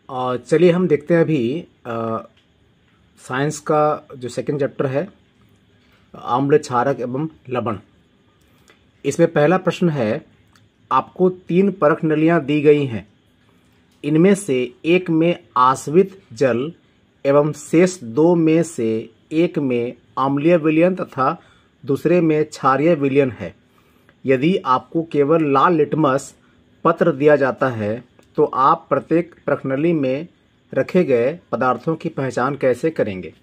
चलिए हम देखते हैं अभी साइंस का जो सेकंड चैप्टर है, आम्ल, क्षारक एवं लवण। इसमें पहला प्रश्न है, आपको 3 परख नलियां दी गई हैं। इनमें से एक में आश्वित जल एवं शेष 2 में से एक में अम्लीय विलयन तथा दूसरे में क्षारीय विलयन है। यदि आपको केवल लाल लिटमस पत्र दिया जाता है तो आप प्रत्येक प्रश्नली में रखे गए पदार्थों की पहचान कैसे करेंगे।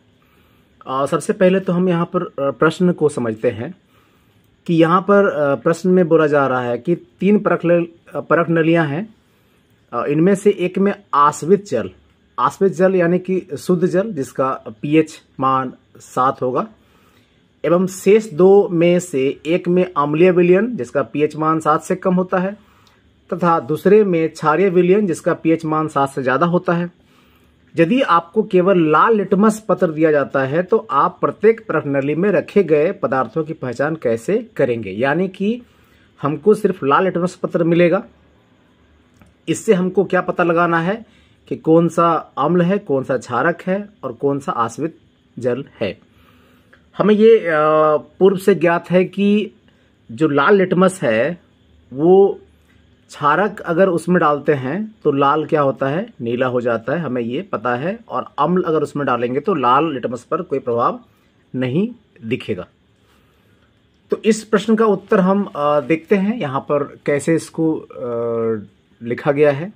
सबसे पहले तो हम यहाँ पर प्रश्न को समझते हैं कि यहाँ पर प्रश्न में बोला जा रहा है कि 3 परख नलियाँ हैं। इनमें से एक में आश्वित जल यानी कि शुद्ध जल जिसका पीएच मान 7 होगा, एवं शेष 2 में से एक में अम्लीय विलयन जिसका पीएच मान 7 से कम होता है तथा दूसरे में क्षारीय विलयन जिसका पीएच मान 7 से ज़्यादा होता है। यदि आपको केवल लाल लिटमस पत्र दिया जाता है तो आप प्रत्येक प्रश्नली में रखे गए पदार्थों की पहचान कैसे करेंगे। यानी कि हमको सिर्फ लाल लिटमस पत्र मिलेगा, इससे हमको क्या पता लगाना है कि कौन सा अम्ल है, कौन सा क्षारक है और कौन सा आश्वित जल है। हमें ये पूर्व से ज्ञात है कि जो लाल लिटमस है वो क्षारक अगर उसमें डालते हैं तो लाल क्या होता है, नीला हो जाता है, हमें ये पता है। और अम्ल अगर उसमें डालेंगे तो लाल लिटमस पर कोई प्रभाव नहीं दिखेगा। तो इस प्रश्न का उत्तर हम देखते हैं यहाँ पर कैसे इसको लिखा गया है।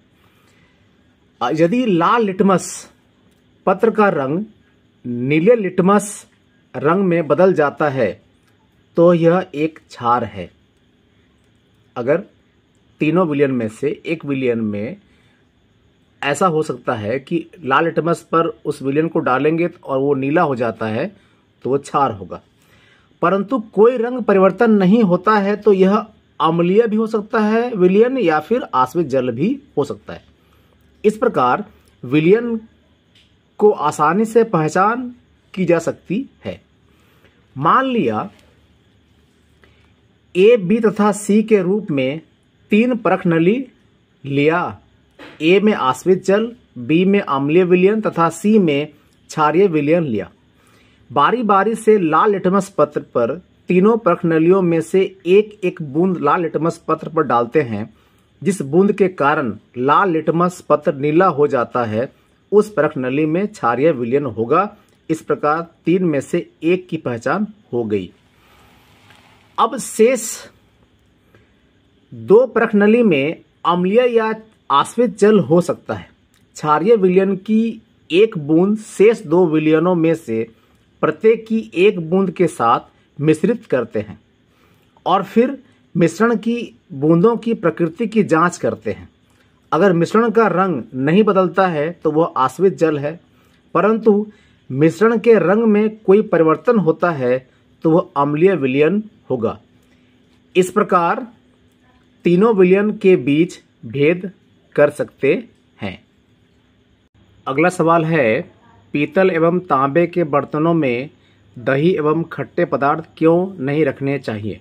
यदि लाल लिटमस पत्र का रंग नीले लिटमस रंग में बदल जाता है तो यह एक क्षार है। अगर तीनों विलयन में से एक विलयन में ऐसा हो सकता है कि लाल लिटमस पर उस विलयन को डालेंगे और वो नीला हो जाता है तो वो क्षार होगा। परंतु कोई रंग परिवर्तन नहीं होता है तो यह अम्लीय भी हो सकता है विलयन या फिर आश्वित जल भी हो सकता है। इस प्रकार विलयन को आसानी से पहचान की जा सकती है। मान लिया ए, बी तथा सी के रूप में 3 परख नली लिया। ए में आश्वित जल, बी में अम्लीय विलयन तथा सी में क्षारीय विलयन लिया। बारी बारी से लाल लिटमस पत्र पर तीनों परख नलियों में से एक एक बूंद लाल लिटमस पत्र पर डालते हैं। जिस बूंद के कारण लाल लिटमस पत्र नीला हो जाता है उस परख नली में क्षारीय विलयन होगा। इस प्रकार 3 में से एक की पहचान हो गई। अब शेष 2 परख नली में अम्लीय या आश्वित जल हो सकता है। क्षारीय विलयन की एक बूंद शेष 2 विलयनों में से प्रत्येक की एक बूंद के साथ मिश्रित करते हैं और फिर मिश्रण की बूंदों की प्रकृति की जांच करते हैं। अगर मिश्रण का रंग नहीं बदलता है तो वह आश्वित जल है, परंतु मिश्रण के रंग में कोई परिवर्तन होता है तो वह अम्लीय विलयन होगा। इस प्रकार तीनों विलयन के बीच भेद कर सकते हैं। अगला सवाल है, पीतल एवं तांबे के बर्तनों में दही एवं खट्टे पदार्थ क्यों नहीं रखने चाहिए।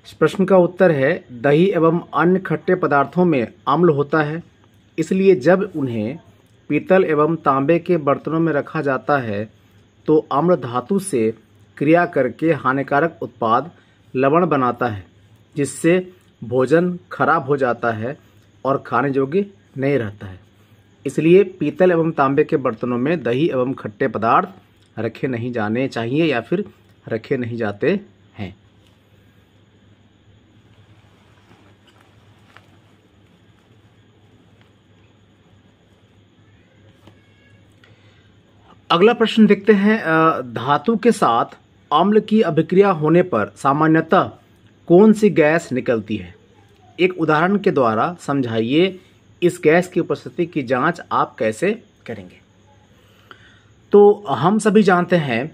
इस प्रश्न का उत्तर है, दही एवं अन्य खट्टे पदार्थों में अम्ल होता है, इसलिए जब उन्हें पीतल एवं तांबे के बर्तनों में रखा जाता है तो अम्ल धातु से क्रिया करके हानिकारक उत्पाद लवण बनाता है, जिससे भोजन खराब हो जाता है और खाने योग्य नहीं रहता है। इसलिए पीतल एवं तांबे के बर्तनों में दही एवं खट्टे पदार्थ रखे नहीं जाने चाहिए या फिर रखे नहीं जाते हैं। अगला प्रश्न देखते हैं, धातु के साथ अम्ल की अभिक्रिया होने पर सामान्यतः कौन सी गैस निकलती है। एक उदाहरण के द्वारा समझाइए इस गैस की उपस्थिति की जांच आप कैसे करेंगे। तो हम सभी जानते हैं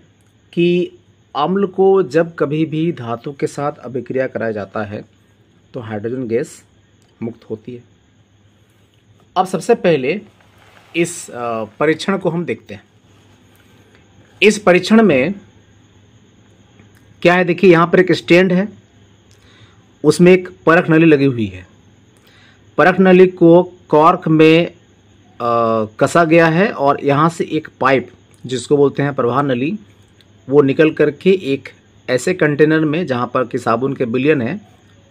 कि अम्ल को जब कभी भी धातु के साथ अभिक्रिया कराया जाता है तो हाइड्रोजन गैस मुक्त होती है। अब सबसे पहले इस परीक्षण को हम देखते हैं। इस परीक्षण में क्या है, देखिए यहाँ पर एक स्टैंड है, उसमें एक परख नली लगी हुई है। परख नली को कॉर्क में कसा गया है और यहाँ से एक पाइप जिसको बोलते हैं प्रवाह नली, वो निकल करके एक ऐसे कंटेनर में जहाँ पर कि साबुन के विलयन है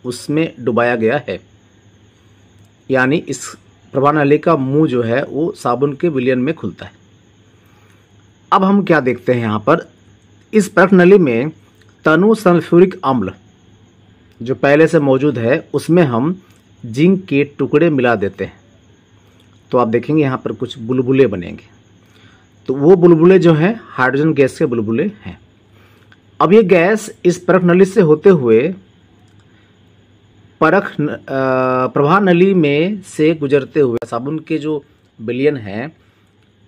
उसमें डुबाया गया है। यानी इस प्रवाह नली का मुंह जो है वो साबुन के विलयन में खुलता है। अब हम क्या देखते हैं यहाँ पर, इस परख नली में तनु सल्फ्यूरिक अम्ल जो पहले से मौजूद है उसमें हम जिंक के टुकड़े मिला देते हैं। तो आप देखेंगे यहाँ पर कुछ बुलबुले बनेंगे, तो वो बुलबुले जो हैं हाइड्रोजन गैस के बुलबुले हैं। अब ये गैस इस परख नली से होते हुए प्रवाह नली में से गुजरते हुए साबुन के जो विलयन हैं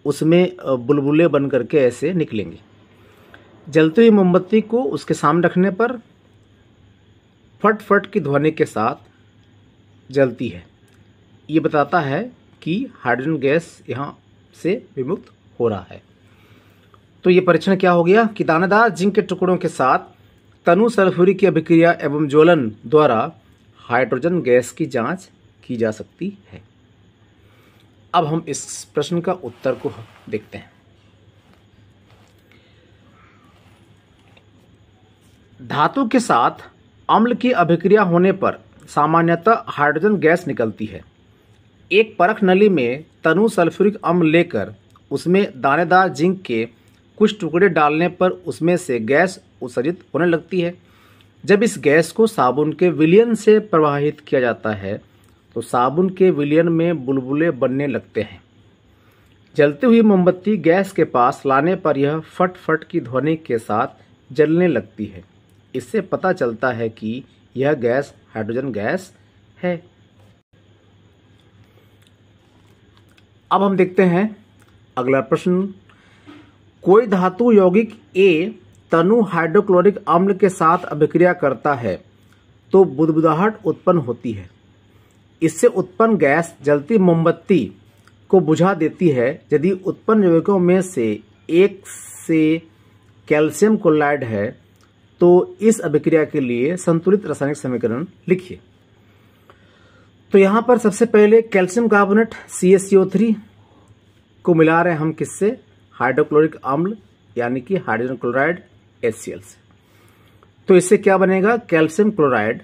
उसमें बुलबुले बन करके ऐसे निकलेंगे। जलती हुई मोमबत्ती को उसके सामने रखने पर फट फट की ध्वनि के साथ जलती है। ये बताता है कि हाइड्रोजन गैस यहाँ से विमुक्त हो रहा है। तो ये परीक्षण क्या हो गया कि दानेदार जिंक के टुकड़ों के साथ तनु सल्फ्यूरिक की अभिक्रिया एवं ज्वलन द्वारा हाइड्रोजन गैस की जांच की जा सकती है। अब हम इस प्रश्न का उत्तर को देखते हैं। धातु के साथ अम्ल की अभिक्रिया होने पर सामान्यतः हाइड्रोजन गैस निकलती है। एक परख नली में तनु सल्फ्यूरिक अम्ल लेकर उसमें दानेदार जिंक के कुछ टुकड़े डालने पर उसमें से गैस उत्सर्जित होने लगती है। जब इस गैस को साबुन के विलयन से प्रवाहित किया जाता है तो साबुन के विलयन में बुलबुले बनने लगते हैं। जलती हुई मोमबत्ती गैस के पास लाने पर यह फट फट की ध्वनि के साथ जलने लगती है। इससे पता चलता है कि यह गैस हाइड्रोजन गैस है। अब हम देखते हैं अगला प्रश्न। कोई धातु यौगिक A तनु हाइड्रोक्लोरिक अम्ल के साथ अभिक्रिया करता है तो बुदबुदाहट उत्पन्न होती है। इससे उत्पन्न गैस जलती मोमबत्ती को बुझा देती है। यदि उत्पन्न यौगिकों में से एक से कैल्शियम क्लोराइड है तो इस अभिक्रिया के लिए संतुलित रासायनिक समीकरण लिखिए। तो यहाँ पर सबसे पहले कैल्शियम कार्बोनेट CaCO3 को मिला रहे हैं हम किससे, हाइड्रोक्लोरिक अम्ल यानी कि हाइड्रोजन क्लोराइड HCl से। तो इससे क्या बनेगा, कैल्शियम क्लोराइड,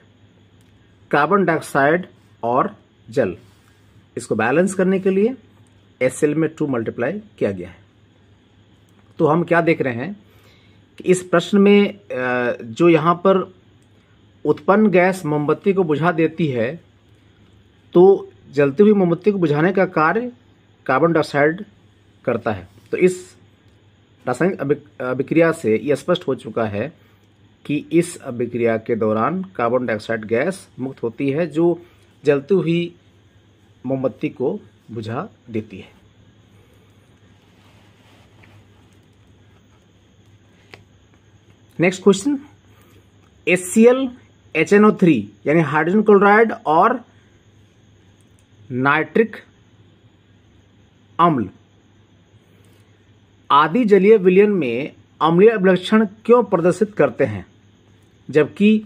कार्बन डाइऑक्साइड और जल। इसको बैलेंस करने के लिए HCl में 2 मल्टीप्लाई किया गया है। तो हम क्या देख रहे हैं कि इस प्रश्न में जो यहाँ पर उत्पन्न गैस मोमबत्ती को बुझा देती है, तो जलती हुई मोमबत्ती को बुझाने का कार्य कार्बन डाइऑक्साइड करता है। तो इस रासायनिक अभिक्रिया से यह स्पष्ट हो चुका है कि इस अभिक्रिया के दौरान कार्बन डाइऑक्साइड गैस मुक्त होती है जो जलती हुई मोमबत्ती को बुझा देती है। नेक्स्ट क्वेश्चन, HCl HNO3 यानी हाइड्रोजन क्लोराइड और नाइट्रिक अम्ल आदि जलीय विलयन में अम्लीय अभिलक्षण क्यों प्रदर्शित करते हैं, जबकि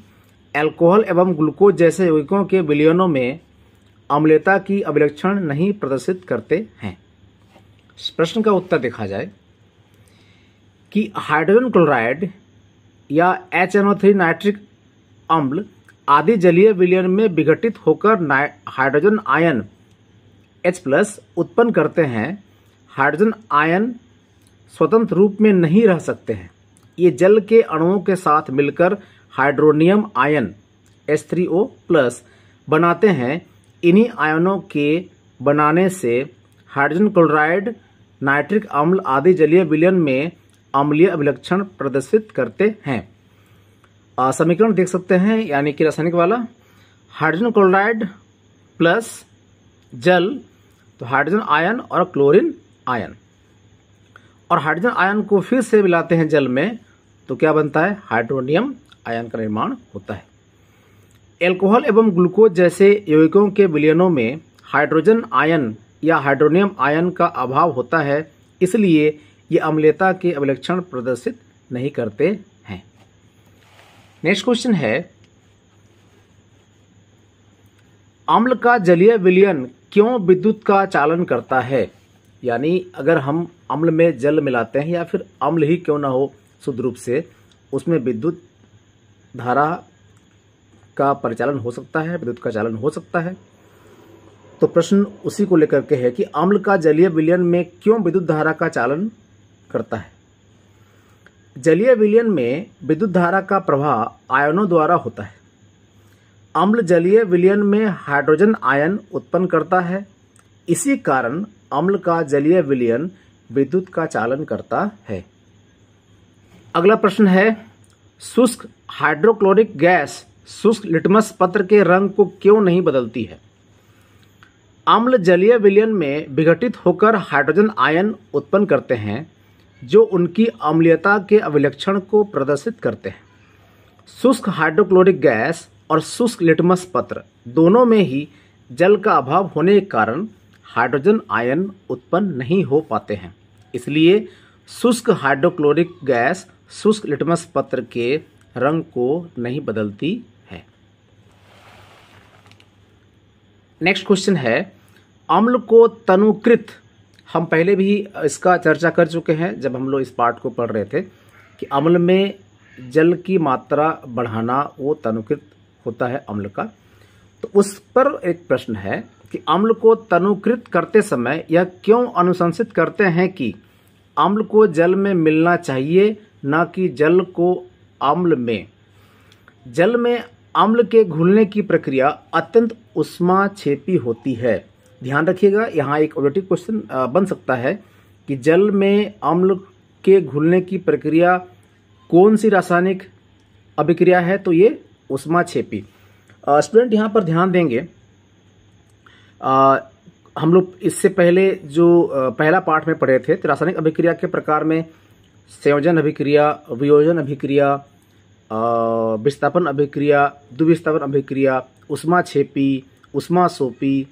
अल्कोहल एवं ग्लूकोज जैसे यौगिकों के विलयनों में अम्लता की अभिलक्षण नहीं प्रदर्शित करते हैं। इस प्रश्न का उत्तर देखा जाए कि हाइड्रोजन क्लोराइड या HNO3 नाइट्रिक अम्ल आदि जलीय विलयन में विघटित होकर हाइड्रोजन आयन H+ उत्पन्न करते हैं। हाइड्रोजन आयन स्वतंत्र रूप में नहीं रह सकते हैं। ये जल के अणुओं के साथ मिलकर हाइड्रोनियम आयन H3O+ बनाते हैं। इन्हीं आयनों के बनाने से हाइड्रोजन क्लोराइड, नाइट्रिक अम्ल आदि जलीय विलयन में अम्लीय अभिलक्षण प्रदर्शित करते हैं। समीकरण देख सकते हैं, यानी कि रासायनिक वाला, हाइड्रोजन क्लोराइड प्लस जल तो हाइड्रोजन आयन और क्लोरीन आयन, और हाइड्रोजन आयन को फिर से मिलाते हैं जल में तो क्या बनता है, हाइड्रोनियम आयन का निर्माण होता है। एल्कोहल एवं ग्लूकोज जैसे यौगिकों के विलयनों में हाइड्रोजन आयन या हाइड्रोनियम आयन का अभाव होता है, इसलिए ये अम्लता के अभिलक्षण प्रदर्शित नहीं करते हैं। नेक्स्ट क्वेश्चन है, अम्ल का जलीय विलयन क्यों विद्युत का चालन करता है। यानी अगर हम अम्ल में जल मिलाते हैं या फिर अम्ल ही क्यों ना हो शुद्ध रूप से, उसमें विद्युत धारा का परिचालन हो सकता है, विद्युत का चालन हो सकता है। तो प्रश्न उसी को लेकर के है कि अम्ल का जलीय विलयन में क्यों विद्युत धारा का चालन करता है। जलीय विलयन में विद्युत धारा का प्रवाह आयनों द्वारा होता है। अम्ल जलीय विलयन में हाइड्रोजन आयन उत्पन्न करता है, इसी कारण अम्ल का जलीय विलयन विद्युत का चालन करता है। अगला प्रश्न है, शुष्क हाइड्रोक्लोरिक गैस शुष्क लिटमस पत्र के रंग को क्यों नहीं बदलती है। अम्ल जलीय विलयन में विघटित होकर हाइड्रोजन आयन उत्पन्न करते हैं जो उनकी अम्लीयता के अभिलक्षण को प्रदर्शित करते हैं। शुष्क हाइड्रोक्लोरिक गैस और शुष्क लिटमस पत्र दोनों में ही जल का अभाव होने के कारण हाइड्रोजन आयन उत्पन्न नहीं हो पाते हैं, इसलिए शुष्क हाइड्रोक्लोरिक गैस शुष्क लिटमस पत्र के रंग को नहीं बदलती है। नेक्स्ट क्वेश्चन है, अम्ल को तनुकृत, हम पहले भी इसका चर्चा कर चुके हैं जब हम लोग इस पार्ट को पढ़ रहे थे कि अम्ल में जल की मात्रा बढ़ाना वो तनुकृत होता है अम्ल का। तो उस पर एक प्रश्न है कि अम्ल को तनुकृत करते समय यह क्यों अनुशंसित करते हैं कि अम्ल को जल में मिलना चाहिए, न कि जल को अम्ल में। जल में अम्ल के घुलने की प्रक्रिया अत्यंत ऊष्माक्षेपी होती है। ध्यान रखिएगा, यहाँ एक ऑब्जेक्टिव क्वेश्चन बन सकता है कि जल में अम्ल के घुलने की प्रक्रिया कौन सी रासायनिक अभिक्रिया है, तो ये ऊष्माक्षेपी। स्टूडेंट यहाँ पर ध्यान देंगे, हम लोग इससे पहले जो पहला पार्ट में पढ़े थे तो रासायनिक अभिक्रिया के प्रकार में संयोजन अभिक्रिया, वियोजन अभिक्रिया, विस्थापन अभिक्रिया, द्विविस्थापन अभिक्रिया, ऊष्माक्षेपी, ऊष्मासोपी,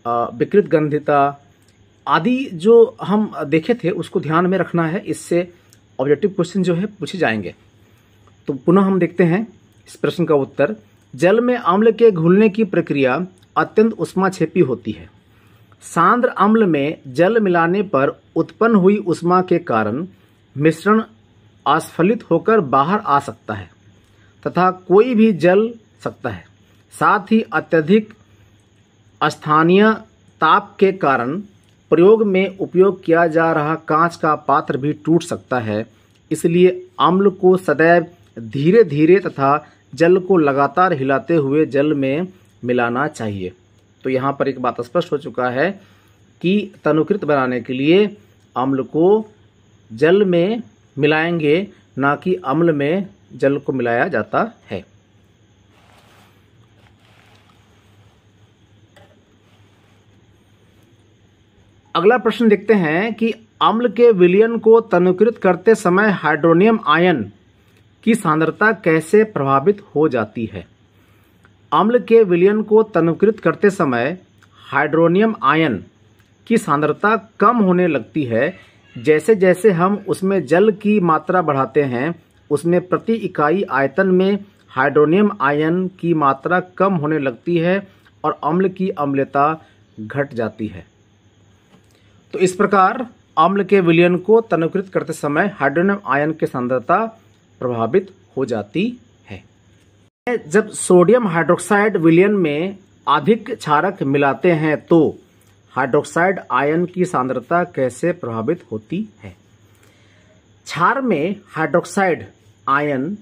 विकृत गंधिता आदि जो हम देखे थे उसको ध्यान में रखना है, इससे ऑब्जेक्टिव क्वेश्चन जो है पूछे जाएंगे। तो पुनः हम देखते हैं इस प्रश्न का उत्तर। जल में अम्ल के घुलने की प्रक्रिया अत्यंत ऊष्माक्षेपी होती है। सांद्र अम्ल में जल मिलाने पर उत्पन्न हुई ऊष्मा के कारण मिश्रण अस्फलित होकर बाहर आ सकता है तथा कोई भी जल सकता है। साथ ही अत्यधिक स्थानीय ताप के कारण प्रयोग में उपयोग किया जा रहा कांच का पात्र भी टूट सकता है। इसलिए अम्ल को सदैव धीरे धीरे तथा जल को लगातार हिलाते हुए जल में मिलाना चाहिए। तो यहाँ पर एक बात स्पष्ट हो चुका है कि तनुकृत बनाने के लिए अम्ल को जल में मिलाएंगे, ना कि अम्ल में जल को मिलाया जाता है। अगला प्रश्न देखते हैं कि अम्ल के विलयन को तनुकृत करते समय हाइड्रोनियम आयन की सांद्रता कैसे प्रभावित हो जाती है। अम्ल के विलयन को तनुकृत करते समय हाइड्रोनियम आयन की सांद्रता कम होने लगती है। जैसे जैसे हम उसमें जल की मात्रा बढ़ाते हैं, उसमें प्रति इकाई आयतन में हाइड्रोनियम आयन की मात्रा कम होने लगती है और अम्ल की अम्लता घट जाती है। तो इस प्रकार अम्ल के विलयन को तनुकृत करते समय हाइड्रोनियम आयन की सांद्रता प्रभावित हो जाती है। जब सोडियम हाइड्रोक्साइड विलयन में अधिक क्षारक मिलाते हैं तो हाइड्रोक्साइड आयन की सांद्रता कैसे प्रभावित होती है। क्षार में हाइड्रोक्साइड आयन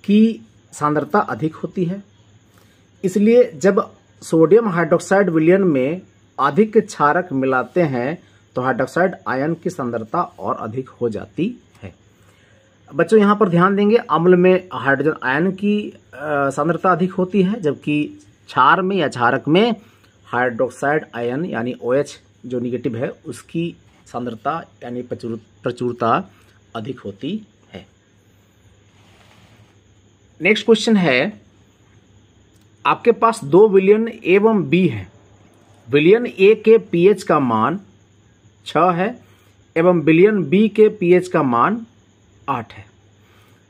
की सांद्रता अधिक होती है, इसलिए जब सोडियम हाइड्रोक्साइड विलयन में अधिक क्षारक मिलाते हैं तो हाइड्रोक्साइड आयन की सांद्रता और अधिक हो जाती है। बच्चों यहाँ पर ध्यान देंगे, अम्ल में हाइड्रोजन आयन की सांद्रता अधिक होती है, जबकि क्षार में या क्षारक में हाइड्रोक्साइड आयन यानी OH जो निगेटिव है उसकी सांद्रता यानी प्रचुरता अधिक होती है। नेक्स्ट क्वेश्चन है, आपके पास दो विलयन A एवं B है। विलयन A के pH का मान 6 है एवं विलयन B के pH का मान 8 है।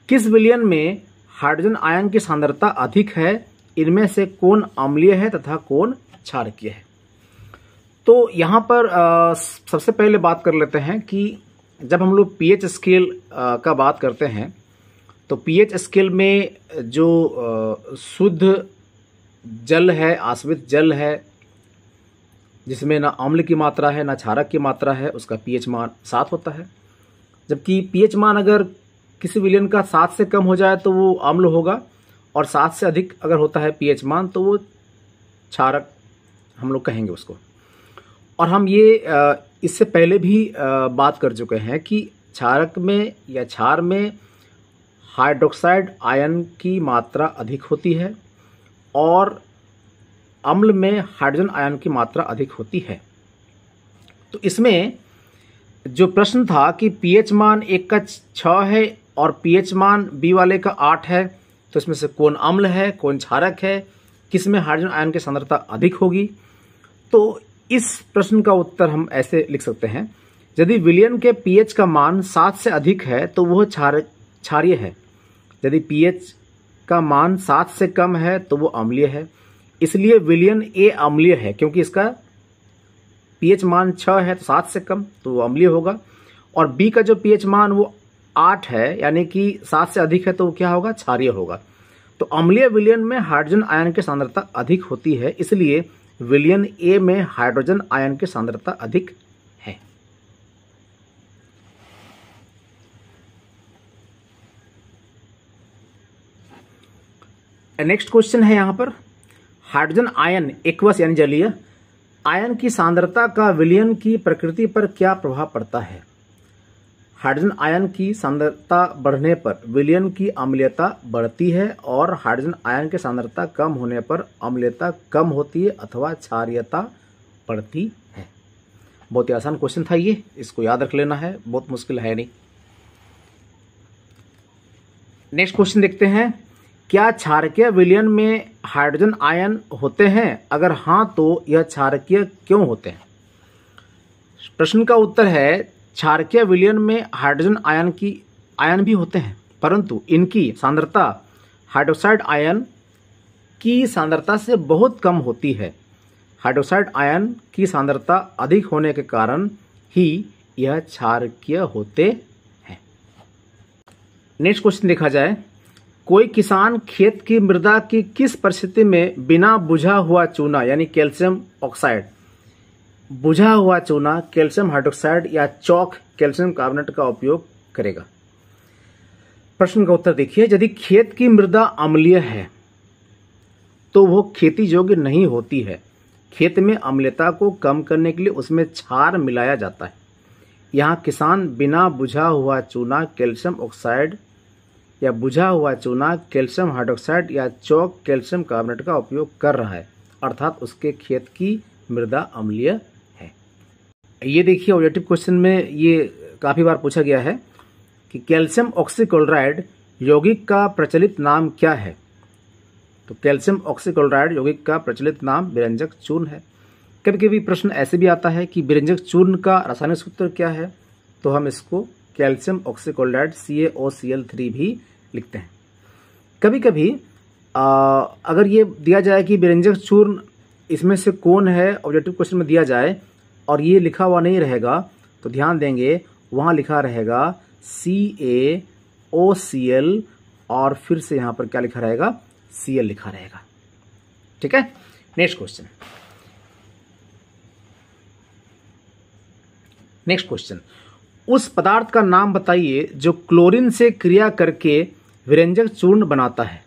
किस विलयन में हाइड्रोजन आयन की सांद्रता अधिक है? इनमें से कौन अम्लीय है तथा कौन क्षारकीय है? तो यहाँ पर सबसे पहले बात कर लेते हैं कि जब हम लोग पीएच स्केल का बात करते हैं तो पीएच स्केल में जो शुद्ध जल है, आश्रित जल है, जिसमें ना अम्ल की मात्रा है ना क्षारक की मात्रा है, उसका पीएच मान 7 होता है। जबकि पीएच मान अगर किसी विलयन का 7 से कम हो जाए तो वो अम्ल होगा, और 7 से अधिक अगर होता है पीएच मान तो वो क्षारक हम लोग कहेंगे उसको। और हम ये इससे पहले भी बात कर चुके हैं कि क्षारक में या क्षार में हाइड्रोक्साइड आयन की मात्रा अधिक होती है और अम्ल में हाइड्रोजन आयन की मात्रा अधिक होती है। तो इसमें जो प्रश्न था कि पीएच मान एक का 6 है और पीएच मान बी वाले का 8 है, तो इसमें से कौन अम्ल है कौन क्षारक है, किसमें हाइड्रोजन आयन की सांद्रता अधिक होगी। तो इस प्रश्न का उत्तर हम ऐसे लिख सकते हैं, यदि विलयन के पीएच का मान 7 से अधिक है तो वह क्षारीय है, यदि पीएच का मान 7 से कम है तो वो अम्लीय है। इसलिए विलयन ए अम्लीय है, क्योंकि इसका पीएच मान 6 है तो 7 से कम तो वो अम्लीय होगा। और बी का जो पीएच मान वो 8 है, यानी कि 7 से अधिक है तो वो क्या होगा, क्षारीय होगा। तो अम्लीय विलयन में हाइड्रोजन आयन की सांद्रता अधिक होती है, इसलिए विलयन ए में हाइड्रोजन आयन की सांद्रता अधिक है। नेक्स्ट क्वेश्चन है यहां पर, हाइड्रोजन आयन एक्वस यानी जलीय आयन की सांद्रता का विलयन की प्रकृति पर क्या प्रभाव पड़ता है। हाइड्रोजन आयन की सांद्रता बढ़ने पर विलयन की अम्लीयता बढ़ती है और हाइड्रोजन आयन की सांद्रता कम होने पर अम्लीयता कम होती है अथवा क्षारीयता बढ़ती है। बहुत ही आसान क्वेश्चन था ये, इसको याद रख लेना है, बहुत मुश्किल है नहीं। नेक्स्ट क्वेश्चन देखते हैं, क्या क्षारकीय विलयन में हाइड्रोजन आयन होते हैं, अगर हां तो यह क्षारकीय क्यों होते हैं। प्रश्न का उत्तर है, क्षारकीय विलयन में हाइड्रोजन आयन भी होते हैं, परंतु इनकी सांद्रता हाइड्रोक्साइड आयन की सांद्रता से बहुत कम होती है। हाइड्रोक्साइड आयन की सांद्रता अधिक होने के कारण ही यह क्षारकीय होते हैं। नेक्स्ट क्वेश्चन देखा जाए, कोई किसान खेत की मृदा की किस परिस्थिति में बिना बुझा हुआ चूना यानी कैल्शियम ऑक्साइड, बुझा हुआ चूना कैल्शियम हाइड्रोक्साइड या चौक कैल्शियम कार्बोनेट का उपयोग करेगा। प्रश्न का उत्तर देखिए, यदि खेत की मृदा अम्लीय है तो वो खेती योग्य नहीं होती है। खेत में अम्लता को कम करने के लिए उसमें क्षार मिलाया जाता है। यहाँ किसान बिना बुझा हुआ चूना कैल्शियम ऑक्साइड या बुझा हुआ चूना कैल्शियम हाइड्रोक्साइड या चौक कैल्शियम कार्बोनेट का उपयोग कर रहा है, अर्थात उसके खेत की मृदा अम्लीय है। ये देखिए ऑब्जेक्टिव क्वेश्चन में ये काफी बार पूछा गया है कि कैल्शियम ऑक्सीक्लोराइड यौगिक का प्रचलित नाम क्या है। तो कैल्शियम ऑक्सीक्लोराइड यौगिक का प्रचलित नाम विरंजक चूर्ण है। कभी कभी प्रश्न ऐसे भी आता है कि विरंजक चूर्ण का रासायनिक सूत्र क्या है, तो हम इसको कैल्शियम ऑक्सीक्लोराइड CaOCl3 भी लिखते हैं। कभी कभी अगर ये दिया जाए कि विरंजक चूर्ण इसमें से कौन है, ऑब्जेक्टिव क्वेश्चन में दिया जाए और ये लिखा हुआ नहीं रहेगा, तो ध्यान देंगे वहां लिखा रहेगा CaOCl और फिर से यहां पर क्या लिखा रहेगा, Cl लिखा रहेगा। ठीक है। नेक्स्ट क्वेश्चन, उस पदार्थ का नाम बताइए जो क्लोरीन से क्रिया करके विरंजक चूर्ण बनाता है।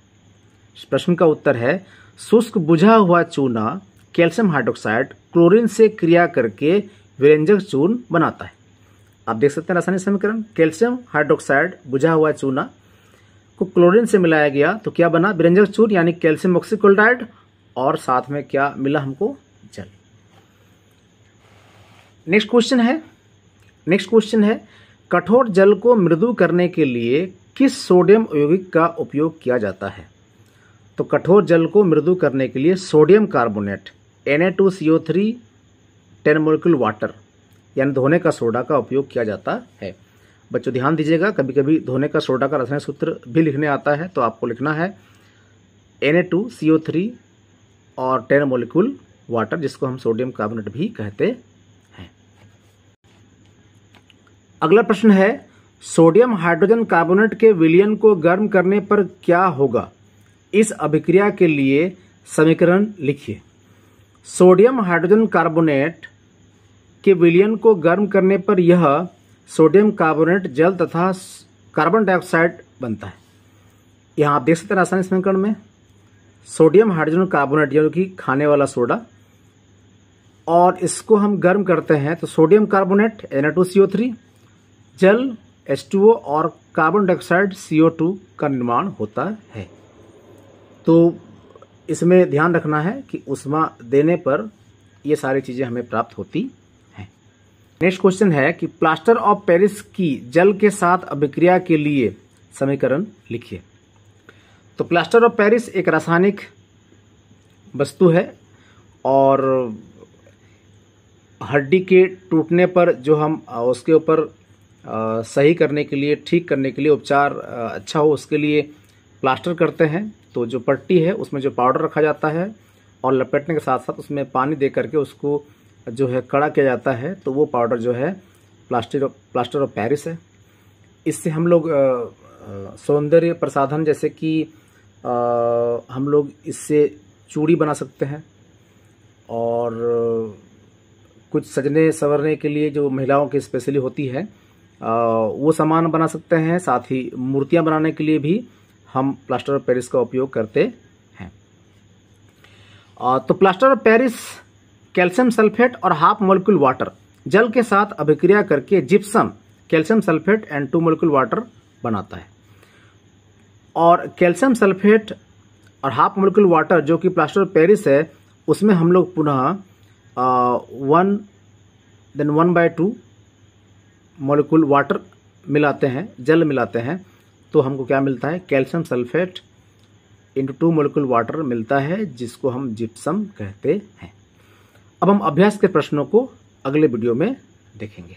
प्रश्न का उत्तर है, शुष्क बुझा हुआ चूना कैल्शियम हाइड्रोक्साइड क्लोरीन से क्रिया करके विरंजक चूर्ण बनाता है। आप देख सकते हैं रासायनिक समीकरण, कैल्शियम हाइड्रोक्साइड बुझा हुआ चूना को क्लोरीन से मिलाया गया तो क्या बना, विरंजक चूर्ण यानी कैल्शियम ऑक्सीक्लोराइड, और साथ में क्या मिला हमको, जल। नेक्स्ट क्वेश्चन है कठोर जल को मृदु करने के लिए किस सोडियम यौगिक का उपयोग किया जाता है। तो कठोर जल को मृदु करने के लिए sodium carbonate Na2CO3 10 molecule water यानी धोने का सोडा का उपयोग किया जाता है। बच्चों ध्यान दीजिएगा, कभी कभी धोने का सोडा का रासायनिक सूत्र भी लिखने आता है, तो आपको लिखना है Na2CO3 और 10 मोलिक्यूल वाटर, जिसको हम सोडियम कार्बोनेट भी कहते हैं। अगला प्रश्न है, सोडियम हाइड्रोजन कार्बोनेट के विलयन को गर्म करने पर क्या होगा? इस अभिक्रिया के लिए समीकरण लिखिए। सोडियम हाइड्रोजन कार्बोनेट के विलयन को गर्म करने पर यह सोडियम कार्बोनेट जल तथा कार्बन डाइऑक्साइड बनता है। यहाँ आप देख सकते हैं रासायनिक समीकरण में सोडियम हाइड्रोजन कार्बोनेट जो कि खाने वाला सोडा, और इसको हम गर्म करते हैं तो सोडियम कार्बोनेट Na2CO3, जल H2O और कार्बन डाइऑक्साइड CO2 का निर्माण होता है। तो इसमें ध्यान रखना है कि ऊष्मा देने पर ये सारी चीजें हमें प्राप्त होती हैं। नेक्स्ट क्वेश्चन है कि प्लास्टर ऑफ पेरिस की जल के साथ अभिक्रिया के लिए समीकरण लिखिए। तो प्लास्टर ऑफ पेरिस एक रासायनिक वस्तु है और हड्डी के टूटने पर जो हम उसके ऊपर सही करने के लिए, ठीक करने के लिए, उपचार अच्छा हो उसके लिए प्लास्टर करते हैं। तो जो पट्टी है उसमें जो पाउडर रखा जाता है और लपेटने के साथ साथ उसमें पानी दे करके उसको जो है कड़ा किया जाता है, तो वो पाउडर जो है प्लास्टर ऑफ पेरिस है। इससे हम लोग सौंदर्य प्रसाधन जैसे कि हम लोग इससे चूड़ी बना सकते हैं और कुछ सजने संवरने के लिए जो महिलाओं की स्पेशली होती है वो सामान बना सकते हैं। साथ ही मूर्तियां बनाने के लिए भी हम प्लास्टर ऑफ पेरिस का उपयोग करते हैं। तो plaster of Paris calcium sulphate और हाफ मोलिक्यूल वाटर जल के साथ अभिक्रिया करके gypsum, calcium sulphate and 2 molecule water बनाता है। और कैल्शियम सल्फेट और हाफ मोलिक्यूल वाटर जो कि प्लास्टर ऑफ पेरिस है, उसमें हम लोग पुनः 1/2 मोलिक्यूल वाटर मिलाते हैं, जल मिलाते हैं, तो हमको क्या मिलता है? Calcium sulphate into 2 molecule water मिलता है, जिसको हम जिप्सम कहते हैं। अब हम अभ्यास के प्रश्नों को अगले वीडियो में देखेंगे।